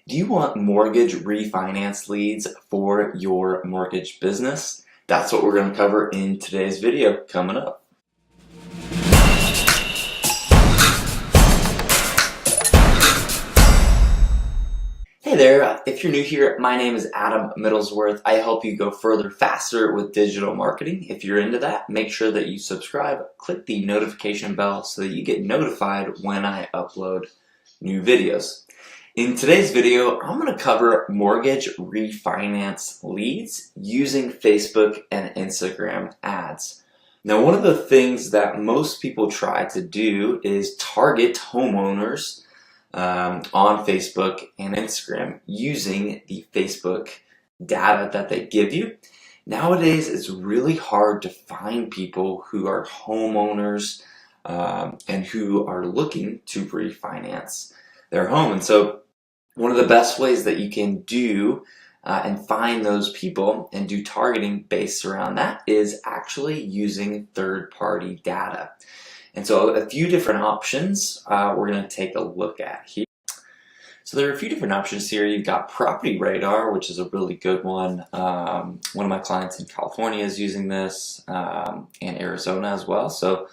Do you want mortgage refinance leads for your mortgage business? That's what we're going to cover in today's video coming up. Hey there, if you're new here, my name is Adam Middlesworth. I help you go further faster with digital marketing. If you're into that, make sure that you subscribe, click the notification bell so that you get notified when I upload new videos. In today's video, I'm going to cover mortgage refinance leads using Facebook and Instagram ads. Now, one of the things that most people try to do is target homeowners on Facebook and Instagram using the Facebook data that they give you. Nowadays, it's really hard to find people who are homeowners and who are looking to refinance their home. And so one of the best ways that you can do and find those people and do targeting based around that is actually using third-party data. And so a few different options we're going to take a look at here. So there are a few different options here. You've got Property Radar, which is a really good one. One of my clients in California is using this, and Arizona as well. So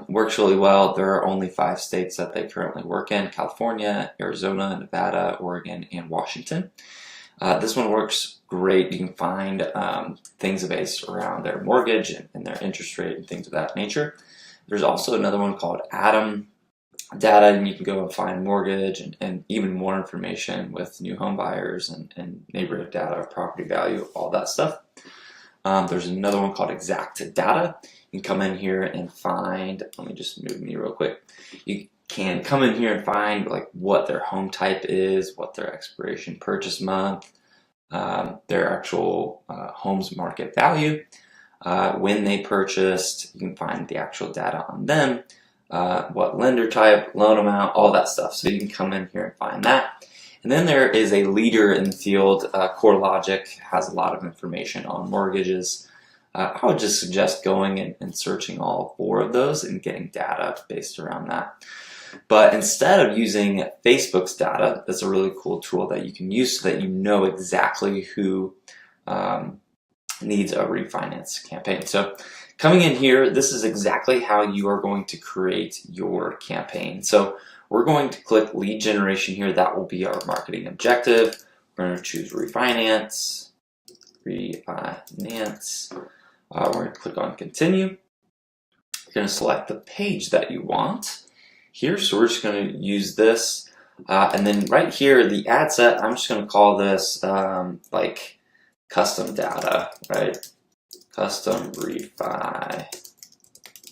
works really well. There are only 5 states that they currently work in: California, Arizona, Nevada, Oregon, and Washington. This one works great. You can find things based around their mortgage and their interest rate and things of that nature. There's also another one called Atom Data, and you can go and find mortgage and even more information with new home buyers and neighborhood data, property value, all that stuff. There's another one called Exact Data. You can come in here and find, let me just move me real quick. You can come in here and find like what their home type is, what their expiration purchase month, their actual home's market value, when they purchased. You can find the actual data on them, what lender type, loan amount, all that stuff. So you can come in here and find that. And then there is a leader in the field. CoreLogic has a lot of information on mortgages. I would just suggest going and searching all 4 of those and getting data based around that. But instead of using Facebook's data, that's a really cool tool that you can use so that you know exactly who needs a refinance campaign. So coming in here, this is exactly how you are going to create your campaign. So we're going to click lead generation here. That will be our marketing objective. We're going to choose refinance. We're going to click on continue. You're going to select the page that you want here. So we're just going to use this. And then right here, the ad set, I'm just going to call this like custom data, right? Custom refi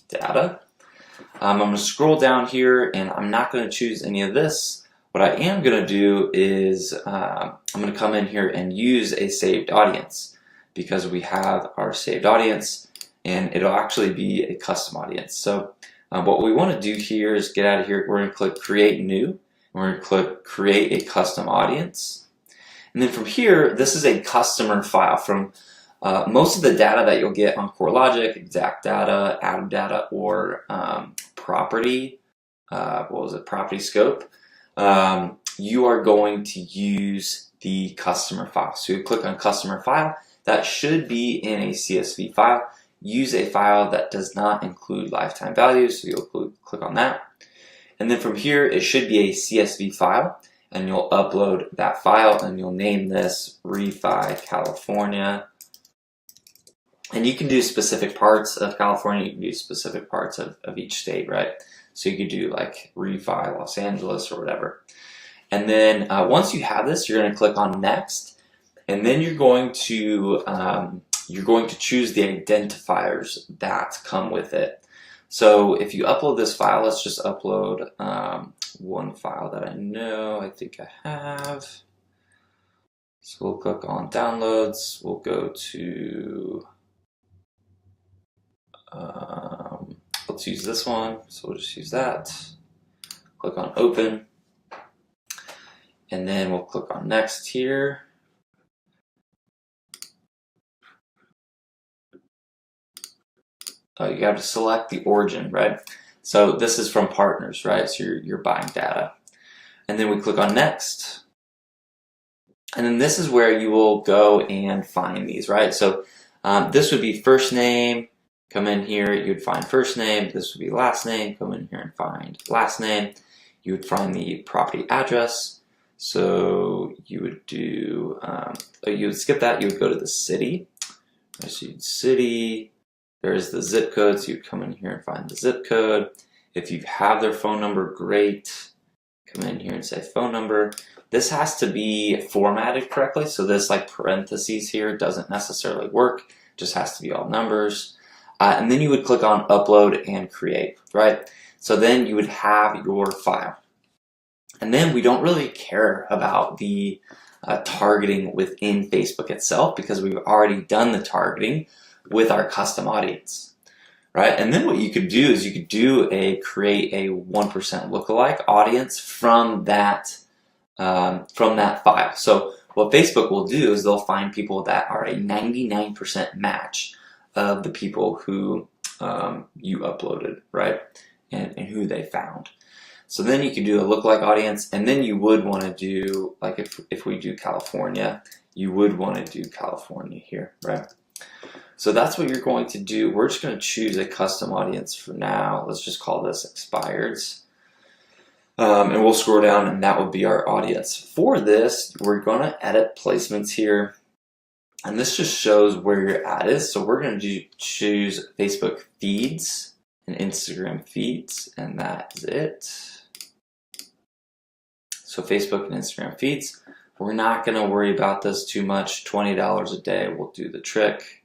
data. I'm going to scroll down here and I'm not going to choose any of this. What I am going to do is I'm going to come in here and use a saved audience, because we have our saved audience and it'll actually be a custom audience. So what we want to do here is get out of here. We're going to click create new. We're going to click create a custom audience. And then from here, this is a customer file from most of the data that you'll get on CoreLogic, Exact Data, Atom Data, or Property, Property Scope. You are going to use the customer file. So you click on customer file. That should be in a CSV file. Use a file that does not include lifetime values, so you'll click on that. And then from here, it should be a CSV file, and you'll upload that file, and you'll name this Refi California. And you can do specific parts of California, you can do specific parts of each state, right? So you could do like Refi Los Angeles or whatever. And then once you have this, you're going to click on next, and then you're going to choose the identifiers that come with it. So if you upload this file, let's just upload one file that I think I have. So we'll click on downloads. We'll go to, let's use this one. So we'll just use that. Click on open. And then we'll click on next here. You have to select the origin, right? So this is from partners, right? So you're buying data. And then we click on next. And then this is where you will go and find these, right? So this would be first name, come in here, you would find first name. This would be last name, come in here and find last name. You would find the property address. So you would do, you would skip that, you would go to the city. So you'd city, there's the zip code, so you'd come in here and find the zip code. If you have their phone number, great. Come in here and say phone number. This has to be formatted correctly, so this like parentheses here doesn't necessarily work, just has to be all numbers. And then you would click on upload and create, right? So then you would have your file. And then we don't really care about the targeting within Facebook itself because we've already done the targeting with our custom audience, right? And then what you could do is you could create a 1% lookalike audience from that file. So what Facebook will do is they'll find people that are a 99% match of the people who you uploaded, right? And who they found. So then you can do a lookalike audience, and then you would want to do, like if we do California, you would want to do California here, right? So that's what you're going to do. We're just going to choose a custom audience for now. Let's just call this expireds. And we'll scroll down, and that would be our audience. For this, we're going to edit placements here. And this just shows where your ad is. So we're going to choose Facebook feeds and Instagram feeds, and that is it. So Facebook and Instagram feeds. We're not going to worry about this too much. $20 a day will do the trick.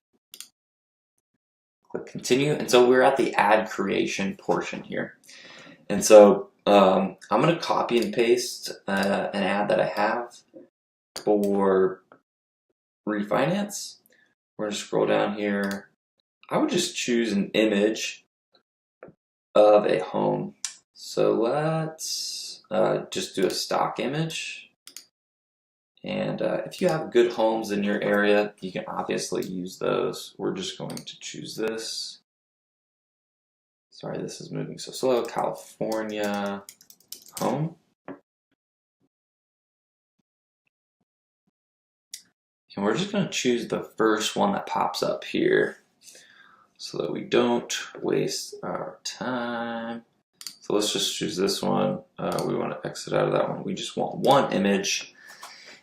Click continue. And so we're at the ad creation portion here. And so I'm going to copy and paste an ad that I have for refinance. We're going to scroll down here. I would just choose an image of a home. So let's just do a stock image. And if you have good homes in your area, you can obviously use those. We're just going to choose this. Sorry, this is moving so slow. California home. And we're just going to choose the first one that pops up here so that we don't waste our time. So let's just choose this one. We want to exit out of that one. We just want one image.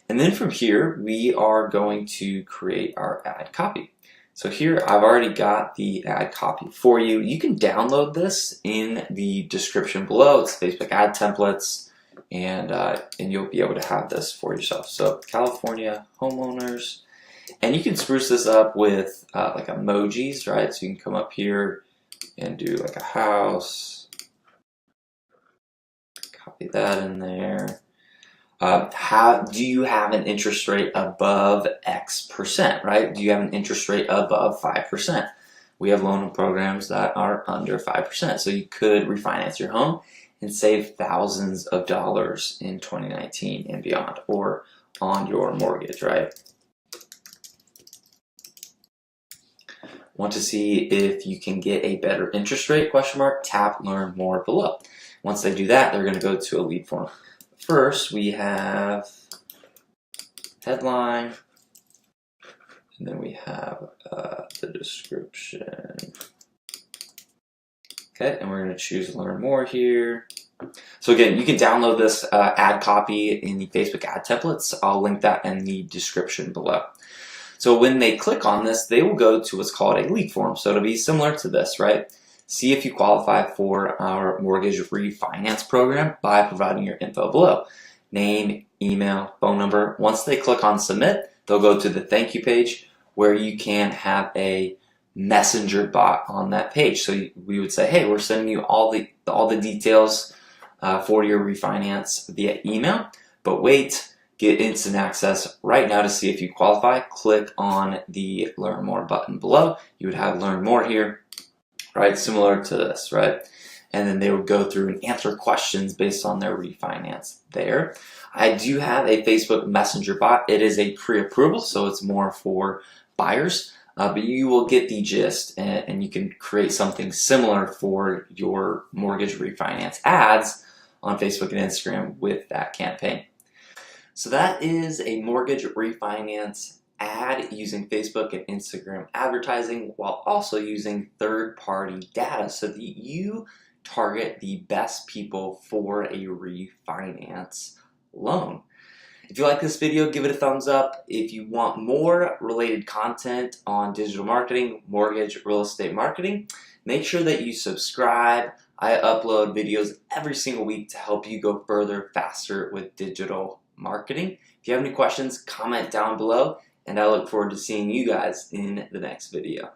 And then from here, we are going to create our ad copy. So here, I've already got the ad copy for you. You can download this in the description below. It's Facebook ad templates, and you'll be able to have this for yourself. So California homeowners, and you can spruce this up with like emojis, right? So you can come up here and do like a house, copy that in there. Do you have an interest rate above X%, right? Do you have an interest rate above 5%? We have loan programs that are under 5%. So you could refinance your home and save thousands of dollars in 2019 and beyond, or on your mortgage, right? Want to see if you can get a better interest rate, question mark, tap learn more below. Once they do that, they're going to go to a lead form. First, we have headline, and then we have the description. Okay, and we're going to choose learn more here. So again, you can download this ad copy in the Facebook ad templates. I'll link that in the description below. So when they click on this, they will go to what's called a lead form. So it'll be similar to this, right? See if you qualify for our mortgage refinance program by providing your info below. Name, email, phone number. Once they click on submit, they'll go to the thank you page where you can have a messenger bot on that page. So we would say, hey, we're sending you all the details for your refinance via email, but wait, get instant access right now to see if you qualify. Click on the learn more button below. You would have learn more here. Right, similar to this, right? And then they would go through and answer questions based on their refinance there. I do have a Facebook Messenger bot. It is a pre-approval, so it's more for buyers, but you will get the gist, and you can create something similar for your mortgage refinance ads on Facebook and Instagram with that campaign. So that is a mortgage refinance ad using Facebook and Instagram advertising while also using third-party data so that you target the best people for a refinance loan. If you like this video, give it a thumbs up. If you want more related content on digital marketing, mortgage, real estate marketing, make sure that you subscribe. I upload videos every single week to help you go further, faster with digital marketing. If you have any questions, comment down below, and I look forward to seeing you guys in the next video.